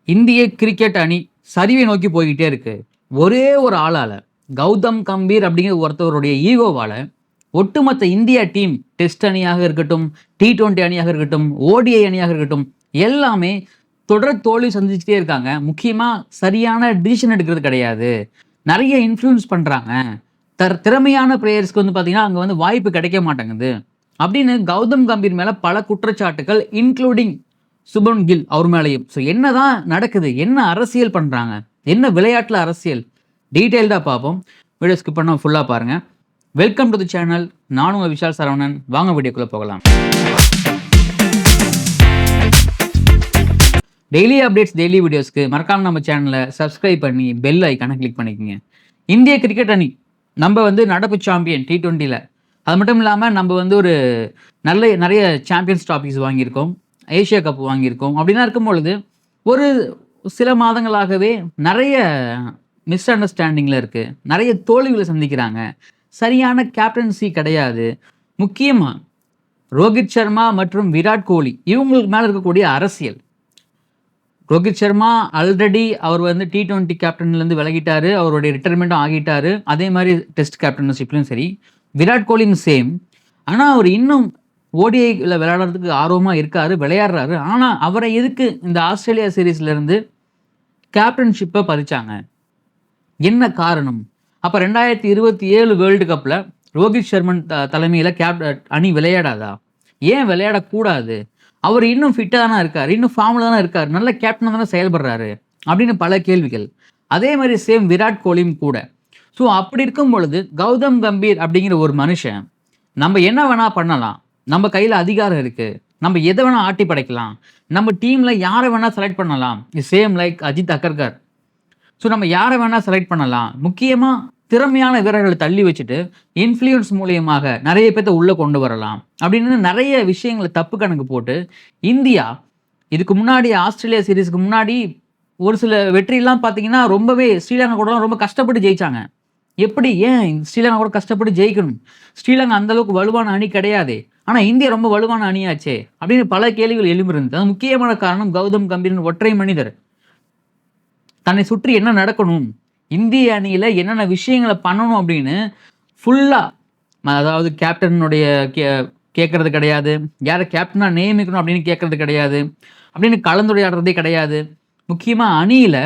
இந்திய கிரிக்கெட் அணி சரிவை நோக்கி போய்கிட்டே இருக்கு. ஒரே ஒரு ஆளால, கௌதம் கம்பீர் அப்படிங்கிற ஒருத்தவருடைய ஈகோவால, ஒட்டுமொத்த இந்தியா டீம் டெஸ்ட் அணியாக இருக்கட்டும், T20 அணியாக இருக்கட்டும், ODI அணியாக இருக்கட்டும், எல்லாமே தொடர் தோல்வி சந்திச்சுட்டே இருக்காங்க. முக்கியமா சரியான டிசிஷன் எடுக்கிறது கிடையாது. நெறைய இன்ஃப்ளூயன்ஸ் பண்றாங்க. திறமையான பிளேயர்ஸ்க்கு வந்து பார்த்தீங்கன்னா, அங்க வந்து வாய்ப்பு கிடைக்க மாட்டேங்குது. அப்படின்னு கௌதம் கம்பீர் மேல பல குற்றச்சாட்டுகள் இன்க்ளூடிங் சுபம் கில் அவர் மேலயும். ஸோ என்னதான் நடக்குது? என்ன அரசியல் பண்றாங்க? என்ன விளையாட்டுல அரசியல்? டீட்டெயில்டா பார்ப்போம். வீடியோ ஸ்கிப் பண்ணாம ஃபுல்லா பாருங்க. Welcome to the channel. நான் உங்க விஷால் சரவணன். வாங்க வீடியோக்குள்ள போகலாம். டெய்லி அப்டேட்ஸ், டெய்லி வீடியோஸ்க்கு மறக்காம நம்ம சேனலை சப்ஸ்கிரைப் பண்ணி பெல் ஐக்கானை கிளிக் பண்ணிக்கோங்க. இந்திய கிரிக்கெட் அணி நம்ம வந்து நடப்பு சாம்பியன் T20ல. அது மட்டும் இல்லாமல் நம்ம வந்து ஒரு நிறைய சாம்பியன்ஸ் ட்ராஃபிஸ் வாங்கியிருக்கோம், ஏஷியா கப் வாங்கியிருக்கோம். அப்படிலாம் இருக்கும் பொழுது ஒரு சில மாதங்களாகவே நிறைய மிஸ் அண்டர்ஸ்டாண்டிங்கில் இருக்குது, நிறைய தோல்விகளை சந்திக்கிறாங்க, சரியான கேப்டன்சி கிடையாது. முக்கியமாக ரோஹித் சர்மா மற்றும் விராட் கோலி இவங்களுக்கு மேலே இருக்கக்கூடிய அரசியல். ரோஹித் சர்மா ஆல்ரெடி அவர் வந்து T20 கேப்டன்லேருந்து விலகிட்டாரு, அவருடைய ரிட்டைர்மெண்ட்டும் ஆகிட்டாரு. அதே மாதிரி டெஸ்ட் கேப்டன்ஷிப்லையும் சரி. விராட் கோலியும் சேம். ஆனால் அவர் இன்னும் ஓடிஐயில் விளையாடுறதுக்கு ஆர்வமாக இருக்காரு, விளையாடுறாரு. ஆனால் அவரை எதுக்கு இந்த ஆஸ்திரேலியா சீரீஸ்லேருந்து கேப்டன்ஷிப்பை பறிச்சாங்க? என்ன காரணம்? அப்போ 2027 வேர்ல்டு கப்பில் ரோஹித் சர்மன் தலைமையில் அணி விளையாடாதா? ஏன் விளையாடக்கூடாது? அவர் இன்னும் ஃபிட்டாக தானே இருக்கார், இன்னும் ஃபார்மில் தானே இருக்கார், நல்ல கேப்டனாக தானே செயல்படுறாரு அப்படின்னு பல கேள்விகள். அதே மாதிரி சேம் விராட் கோலியும் கூட. ஸோ அப்படி இருக்கும் பொழுது கௌதம் கம்பீர் அப்படிங்கிற ஒரு மனுஷன், நம்ம என்ன வேணால் பண்ணலாம், நம்ம கையில் அதிகாரம் இருக்குது, நம்ம எதை வேணால் ஆட்டி படைக்கலாம், நம்ம டீமில் யாரை வேணால் செலக்ட் பண்ணலாம். Same like Ajit Agarkar. So நம்ம யாரை வேணால் செலக்ட் பண்ணலாம். முக்கியமாக திறமையான வீரர்களை தள்ளி வச்சுட்டு இன்ஃப்ளூயன்ஸ் மூலியமாக நிறைய பேர்த்த உள்ளே கொண்டு வரலாம் அப்படின்னு நிறைய விஷயங்களை தப்பு கணக்கு போட்டு இந்தியா இதுக்கு முன்னாடி ஆஸ்திரேலியா சீரீஸ்க்கு முன்னாடி ஒரு சில வெற்றியெல்லாம் பார்த்தீங்கன்னா ரொம்பவே ஸ்ரீலங்கா கூடலாம் ரொம்ப கஷ்டப்பட்டு ஜெயிச்சாங்க. எப்படி? ஏன் ஸ்ரீலங்கா கூட கஷ்டப்பட்டு ஜெயிக்கணும்? ஸ்ரீலங்கா அந்தளவுக்கு வலுவான அணி கிடையாது, ஆனால் இந்தியா ரொம்ப வலுவான அணியாச்சே அப்படின்னு பல கேள்விகள் எழும்பியிருந்தது. அது முக்கியமான காரணம் கௌதம் கம்பீரின் ஒற்றை மனிதர். தன்னை சுற்றி என்ன நடக்கணும், இந்திய அணியில் என்னென்ன விஷயங்களை பண்ணணும் அப்படின்னு ஃபுல்லாக, அதாவது கேப்டனுடைய கேட்கறது கிடையாது, யாரை கேப்டனாக நியமிக்கணும் அப்படின்னு கேட்கறது கிடையாது, அப்படின்னு கலந்துரையாடுறதே கிடையாது. முக்கியமாக அணியில்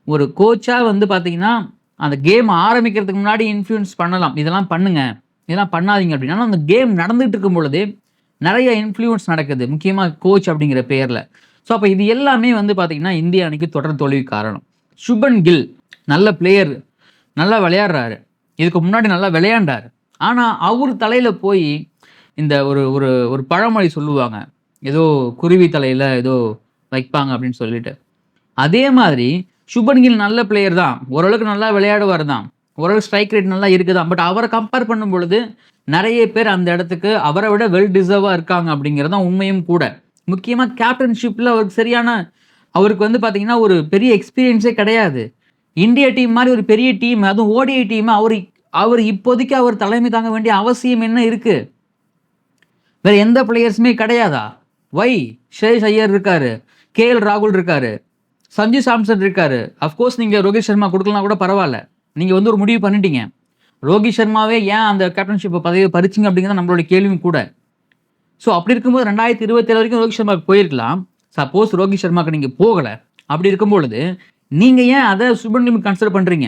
ஒரு கோச்சாக வந்து பார்த்தீங்கன்னா அந்த கேம் ஆரம்பிக்கிறதுக்கு முன்னாடி இன்ஃப்ளூயன்ஸ் பண்ணலாம், இதெல்லாம் பண்ணுங்க, இதெல்லாம் பண்ணாதீங்க அப்படின்னா. அந்த கேம் நடந்துகிட்டு இருக்கும் பொழுதே நிறைய இன்ஃப்ளூயன்ஸ் நடக்குது, முக்கியமாக கோச் அப்படிங்கிற பேரில். ஸோ அப்போ இது எல்லாமே வந்து பார்த்தீங்கன்னா இந்திய அணிக்கு தொடர் தோல்வி காரணம். சுபன் கில் நல்ல பிளேயர், நல்லா விளையாடுறாரு, இதுக்கு முன்னாடி நல்லா விளையாண்டார். ஆனால் அவர் தலையில் போய் இந்த ஒரு ஒரு ஒரு பழமொழி சொல்லுவாங்க, ஏதோ குருவி தலையில் ஏதோ வைப்பாங்க அப்படின்னு சொல்லிட்டு. அதே மாதிரி சுபன் கில் நல்ல பிளேயர் தான், ஓரளவுக்கு நல்லா விளையாடுவார் தான், ஓரளவுக்கு ஸ்ட்ரைக் ரேட் நல்லா இருக்குதான். பட் அவரை கம்பேர் பண்ணும் பொழுது நிறைய பேர் அந்த இடத்துக்கு அவரை விட வெல் டிசர்வாக இருக்காங்க அப்படிங்கிறது தான் உண்மையும் கூட. முக்கியமாக கேப்டன்ஷிப்பில் அவருக்கு வந்து பார்த்தீங்கன்னா ஒரு பெரிய எக்ஸ்பீரியன்ஸே கிடையாது. இந்தியா டீம் மாதிரி ஒரு பெரிய டீம், அதுவும் ஓடிஐ டீம் அவர் இப்போதைக்கு அவர் தலைமை தாங்க வேண்டிய அவசியம் என்ன இருக்கு? வேற எந்த பிளேயர்ஸுமே கிடையாதா? வை? ஸ்ரேயஸ் ஐயர் இருக்காரு, KL ராகுல் இருக்காரு, சஞ்சு சாம்சன் இருக்காரு. அஃப்கோர்ஸ் நீங்கள் ரோஹித் சர்மா கொடுக்கலாம் கூட பரவாயில்ல, நீங்கள் வந்து ஒரு முடிவு பண்ணிட்டீங்க. ரோஹித் சர்மாவே ஏன் அந்த கேப்டன்ஷிப் பதவியை பறிச்சிங்க அப்படிங்கிறது நம்மளோட கேள்வியும் கூட. ஸோ அப்படி இருக்கும்போது 2027 வரைக்கும் ரோஹித் சர்மாவுக்கு போயிருக்கலாம். சப்போஸ் ரோஹித் சர்மாவுக்கு நீங்கள் போகலை, அப்படி இருக்கும்பொழுது நீங்கள் ஏன் அதை சுபன் கில் கன்சிடர் பண்ணுறீங்க?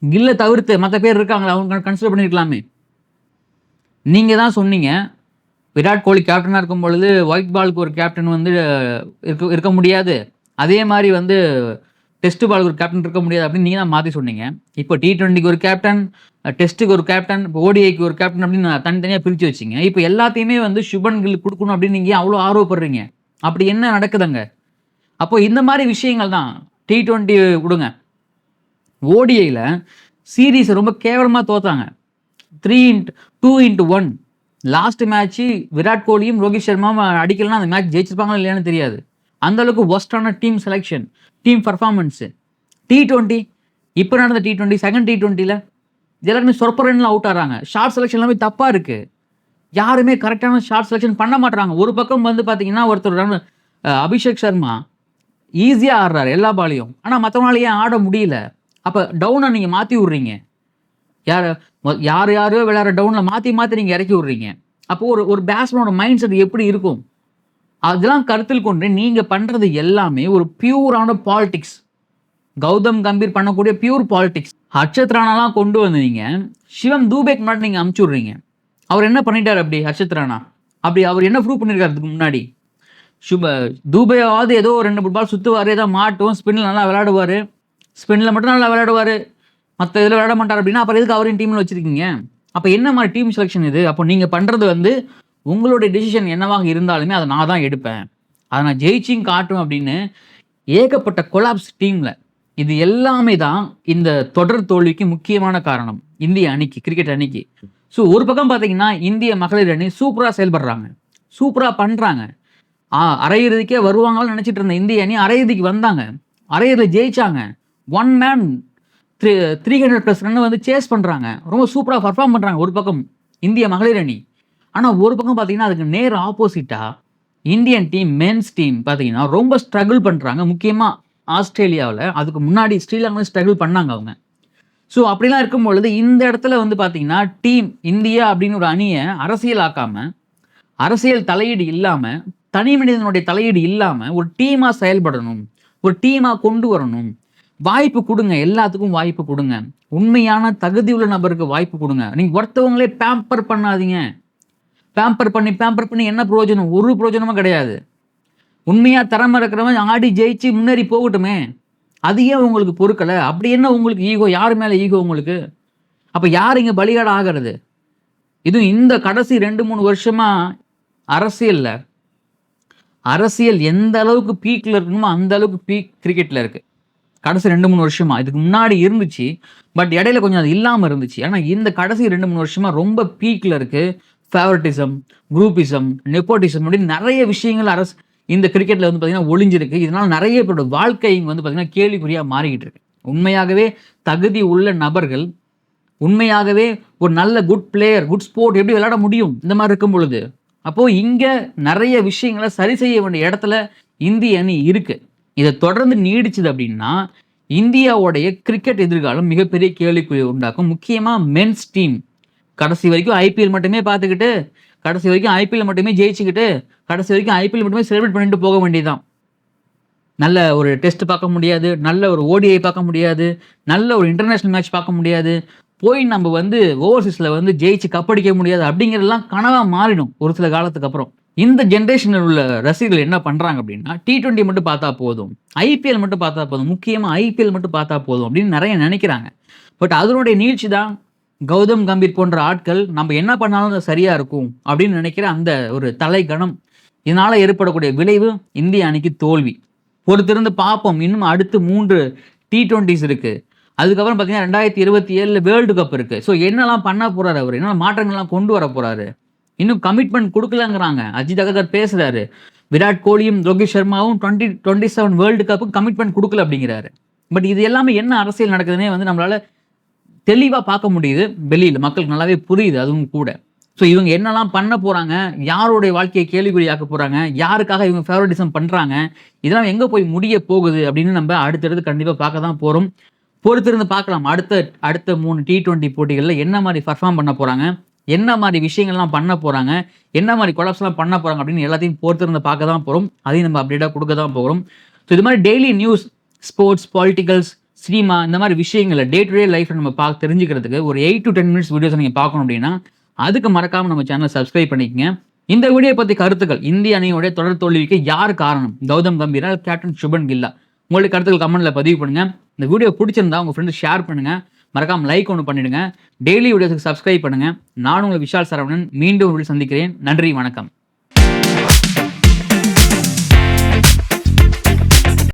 கில்லை தவிர்த்து மற்ற பேர் இருக்காங்களா, அவங்க கன்சிடர் பண்ணியிருக்கலாமே. நீங்கள் தான் சொன்னீங்க விராட் கோலி கேப்டனாக இருக்கும் பொழுது ஒயிட் பாலுக்கு ஒரு கேப்டன் வந்து இருக்க முடியாது, அதே மாதிரி வந்து டெஸ்ட் பாலுக்கு ஒரு கேப்டன் இருக்க முடியாது அப்படின்னு நீங்கள் தான் மாற்றி சொன்னீங்க. இப்போ T20க்கு ஒரு கேப்டன், டெஸ்ட்டுக்கு ஒரு கேப்டன், ODIக்கு ஒரு கேப்டன் அப்படின்னு தனித்தனியாக பிரித்து வச்சிங்க. இப்போ எல்லாத்தையுமே வந்து சுபன் கில் கொடுக்கணும் அப்படின்னு நீங்கள் அவ்வளோ ஆர்வப்படுறீங்க. அப்படி என்ன நடக்குதுங்க? அப்போ இந்த மாதிரி விஷயங்கள் தான். T20 விடுங்க, ODIயில் சீரீஸை ரொம்ப கேவலமாக தோத்தாங்க. 2-1 லாஸ்ட் மேட்ச்சு விராட் கோலியும் ரோஹித் சர்மாவும் அடிக்கலன்னா அந்த மேட்ச் ஜெயிச்சிருப்பாங்களா இல்லையான்னு தெரியாது. அந்தளவுக்கு ஒஸ்டான team selection, team performance. T20 இப்போ நடந்த T20 செகண்ட் T20யில் எல்லாருமே சொற்ப ரன்ல அவுட் ஆகிறாங்க. ஷார்ட் செலெக்ஷன் எல்லாமே தப்பாக இருக்குது. யாருமே கரெக்டான ஷார்ட் செலெக்ஷன் பண்ண மாட்டுறாங்க. ஒரு பக்கம் வந்து பார்த்தீங்கன்னா ஒருத்தர் அபிஷேக் சர்மா ஈஸியாக ஆடுறாரு எல்லா பாலையும். ஆனால் மற்றவங்களால ஏன் ஆட முடியல? அப்போ டவுனை நீங்கள் மாற்றி விட்றீங்க. யாரையோ விளையாடுற டவுனில் மாற்றி நீங்கள் இறக்கி விட்றீங்க. அப்போ ஒரு பேட்ஸ்மேனோட மைண்ட் செட் எப்படி இருக்கும்? அதெல்லாம் கருத்தில் கொண்டு நீங்கள் பண்ணுறது எல்லாமே ஒரு பியூரான பாலிடிக்ஸ். கௌதம் கம்பீர் பண்ணக்கூடிய பியூர் பாலிடிக்ஸ். ஹர்ஷத் ராணாலாம் கொண்டு வந்து நீங்கள் சிவம் தூபேக்கு முன்னாடி நீங்கள் அமுச்சு விட்றீங்க. அவர் என்ன பண்ணிட்டார் அப்படி? ஹர்ஷத் ராணா அப்படி அவர் என்ன ப்ரூவ் பண்ணியிருக்காரு அதுக்கு முன்னாடி? தூபேவாவது ஏதோ 2 பால் சுற்றுவார், ஏதோ மாட்டும், ஸ்பின்னில் நல்லா விளையாடுவார், ஸ்பின்னில் மட்டும் நல்லா விளையாடுவார், மற்ற இதில் விளையாட மாட்டார் அப்படின்னா அப்புறம் எதுக்கு அவரையும் டீமில் வச்சுருக்கீங்க? அப்போ என்ன மாதிரி டீம் செலெக்ஷன் இது? அப்போ நீங்கள் பண்ணுறது வந்து உங்களுடைய டிசிஷன் என்னவாக இருந்தாலுமே அதை நான் தான் எடுப்பேன், அதை நான் ஜெயிச்சிங் காட்டுவேன் அப்படின்னு ஏகப்பட்ட கொலாப்ஸ் டீமில். இது எல்லாமே தான் இந்த தொடர் தோல்விக்கு முக்கியமான காரணம் இந்திய அணிக்கு, கிரிக்கெட் அணிக்கு. ஸோ ஒரு பக்கம் பார்த்தீங்கன்னா இந்திய மகளிர் அணி சூப்பராக செயல்படுறாங்க, சூப்பராக பண்ணுறாங்க. அரையிறுதிக்கே வருவாங்கன்னு நினச்சிட்டு இருந்த இந்திய அணி அரையிறுதிக்கு வந்தாங்க, அரையிறுதியில் ஜெயிச்சாங்க. 1 மேன் 300+ ரன் வந்து சேஸ் பண்ணுறாங்க, ரொம்ப சூப்பராக பர்ஃபார்ம் பண்ணுறாங்க ஒரு பக்கம் இந்திய மகளிர் அணி. ஆனால் ஒரு பக்கம் பார்த்தீங்கன்னா அதுக்கு நேர் ஆப்போசிட்டாக இந்தியன் டீம், மென்ஸ் டீம் பார்த்தீங்கன்னா ரொம்ப ஸ்ட்ரகிள் பண்ணுறாங்க. முக்கியமாக ஆஸ்திரேலியாவில், அதுக்கு முன்னாடி ஸ்ரீலங்காவில் ஸ்ட்ரகிள் பண்ணாங்க அவங்க. ஸோ அப்படிலாம் இருக்கும் பொழுது இந்த இடத்துல வந்து பார்த்தீங்கன்னா டீம் இந்தியா அப்படின்னு ஒரு அணியை அரசியல் ஆக்காமல், அரசியல் தலையீடு இல்லாமல், தனி மனிதனுடைய தலையீடு இல்லாமல் ஒரு டீமாக செயல்படணும், ஒரு டீமாக கொண்டு வரணும். வாய்ப்பு கொடுங்க, எல்லாத்துக்கும் வாய்ப்பு கொடுங்க. உண்மையான தகுதியுள்ள நபருக்கு வாய்ப்பு கொடுங்க. நீங்கள் ஒருத்தவங்களே பேம்பர் பண்ணாதீங்க. பேம்பர் பண்ணி என்ன பிரயோஜனம்? ஒரு பிரயோஜனமும் கிடையாது. உண்மையாக திறமை இருக்கிறவன் ஆடி ஜெயிச்சு முன்னேறி போகட்டுமே. அது ஏன் உங்களுக்கு பொறுக்கலை? அப்படி என்ன உங்களுக்கு ஈகோ? யார் மேலே ஈகோ உங்களுக்கு? அப்போ யார் இங்கே பலிகாடு ஆகிறது? இதுவும் இந்த கடைசி 2-3 வருஷமாக அரசியல் எந்த அளவுக்கு பீக்கில் இருக்கணுமோ அந்த அளவுக்கு பீக் கிரிக்கெட்டில் இருக்குது. கடைசி 2-3 வருஷமா. இதுக்கு முன்னாடி இருந்துச்சு, பட் இடையில கொஞ்சம் அது இல்லாமல் இருந்துச்சு. ஆனால் இந்த கடைசி 2-3 வருஷமா ரொம்ப பீக்கில் இருக்குது. ஃபேவரட்டிசம், குரூப்பிசம், நெப்போட்டிசம் அப்படின்னு நிறைய விஷயங்கள் இந்த கிரிக்கெட்டில் வந்து பார்த்திங்கன்னா ஒளிஞ்சிருக்கு. இதனால் நிறைய பேரோட வாழ்க்கை வந்து பார்த்திங்கன்னா கேள்விக்குறியாக மாறிக்கிட்டு இருக்கு. உண்மையாகவே தகுதி உள்ள நபர்கள், உண்மையாகவே ஒரு நல்ல குட் பிளேயர், குட் ஸ்போர்ட் எப்படி விளையாட முடியும் இந்த மாதிரி இருக்கும் பொழுது? அப்போது இங்கே நிறைய விஷயங்களை சரி செய்ய வேண்டிய இடத்துல இந்திய அணி இருக்குது. இதை தொடர்ந்து நீடிச்சுது அப்படின்னா இந்தியாவுடைய கிரிக்கெட் எதிர்காலம் மிகப்பெரிய கேள்விக்குறி உண்டாக்கும். முக்கியமாக மென்ஸ் டீம் கடைசி வரைக்கும் ஐபிஎல் மட்டுமே பார்த்துக்கிட்டு, கடைசி வரைக்கும் ஐபிஎல் மட்டுமே ஜெயிச்சுக்கிட்டு, கடைசி வரைக்கும் ஐபிஎல் மட்டுமே செலிப்ரேட் பண்ணிட்டு போக வேண்டியதுதான். நல்ல ஒரு டெஸ்ட் பார்க்க முடியாது, நல்ல ஒரு ஓடிஐ பார்க்க முடியாது, நல்ல ஒரு இன்டர்நேஷ்னல் மேட்ச் பார்க்க முடியாது, போய் நம்ம வந்து ஓவர்சீஸில் வந்து ஜெயிச்சு கப்படிக்க முடியாது அப்படிங்கிறதுலாம் கனவாக மாறிடும் ஒரு சில காலத்துக்கு அப்புறம். இந்த ஜென்ரேஷனில் உள்ள ரசிகர்கள் என்ன பண்ணுறாங்க அப்படின்னா T20 மட்டும் பார்த்தா போதும், ஐபிஎல் மட்டும் பார்த்தா போதும், முக்கியமாக ஐபிஎல் மட்டும் பார்த்தா போதும் அப்படின்னு நிறைய நினைக்கிறாங்க. பட் அதனுடைய நீட்சி தான் கௌதம் கம்பீர் போன்ற ஆட்கள் நம்ம என்ன பண்ணாலும் அது சரியாக இருக்கும் அப்படின்னு நினைக்கிற அந்த ஒரு தலைகணம். இதனால் ஏற்படக்கூடிய விளைவு இந்திய அணிக்கு தோல்வி. பொறுத்திருந்து பார்ப்போம். இன்னும் அடுத்து 3 T20s இருக்குது. அதுக்கப்புறம் பார்த்தீங்கன்னா 2027 வேர்ல்டு கப் இருக்குது. ஸோ என்னெல்லாம் பண்ண போகிறாரு அவர்? என்னெல்லாம் மாற்றங்கள்லாம் கொண்டு வர போகிறாரு? இன்னும் கமிட்மெண்ட் கொடுக்கலங்கிறாங்க. அஜித் அகர்கர் பேசுகிறாரு, விராட் கோலியும் ரோஹித் சர்மாவும் 2027 வேர்ல்டு கப்புக்கு கமிட்மெண்ட் கொடுக்கல அப்படிங்கிறாரு. பட் இது எல்லாமே என்ன அரசியல் நடக்குதுன்னே வந்து நம்மளால் தெளிவாக பார்க்க முடியுது. வெளியில் மக்களுக்கு நல்லாவே புரியுது அதுவும் கூட. ஸோ இவங்க என்னெல்லாம் பண்ண போகிறாங்க, யாருடைய வாழ்க்கையை கேள்விக்குறியாக்க போகிறாங்க, யாருக்காக இவங்க ஃபேவரட்டிசம் பண்ணுறாங்க, இதெல்லாம் எங்கே போய் முடிய போகுது அப்படின்னு நம்ம அடுத்தடுத்து கண்டிப்பாக பார்க்க தான் போகிறோம். பொறுத்திருந்து பார்க்கலாம். அடுத்த 3 T20 போட்டிகளில் என்ன மாதிரி பர்ஃபார்ம் பண்ண போகிறாங்க, என்ன மாதிரி விஷயங்கள்லாம் பண்ண போகிறாங்க, என்ன மாதிரி கொலாப்ஸ்லாம் பண்ண போகிறாங்க அப்படின்னு எல்லாத்தையும் பொறுத்திருந்து பார்க்க தான் போகிறோம். அதையும் நம்ம அப்டேட்டாக கொடுக்க தான் போகிறோம். ஸோ இது மாதிரி டெய்லி நியூஸ், ஸ்போர்ட்ஸ், பாலிட்டிக்கல்ஸ், சினிமா, இந்த மாதிரி விஷயங்களை டே டு டே லைஃப்பில் நம்ம தெரிஞ்சுக்கிறதுக்கு ஒரு 8 to 10 minutes வீடியோஸை நீங்கள் பார்க்கணும் அப்படின்னா அதுக்கு மறக்காமல் நம்ம சேனலை சப்ஸ்கிரைப் பண்ணிக்கங்க. இந்த வீடியோ பற்றி கருத்துக்கள், இந்திய அணியோடைய தொடர் தோல்விக்கு யார் காரணம், கௌதம் கம்பீரா, கேப்டன் சுபன் கில்லா, உங்களுடைய கருத்துக்கள் கமெண்ட்டில் பதிவு பண்ணுங்கள். இந்த வீடியோ பிடிச்சிருந்தா உங்கள் ஃப்ரெண்டு ஷேர் பண்ணுங்கள், மறக்காமல் லைக் ஒன்று பண்ணிவிடுங்க. டெய்லி வீடியோஸுக்கு சப்ஸ்கிரைப் பண்ணுங்கள். நான் உங்கள் விஷால் சரவணன். மீண்டும் சந்திக்கிறேன். நன்றி, வணக்கம்.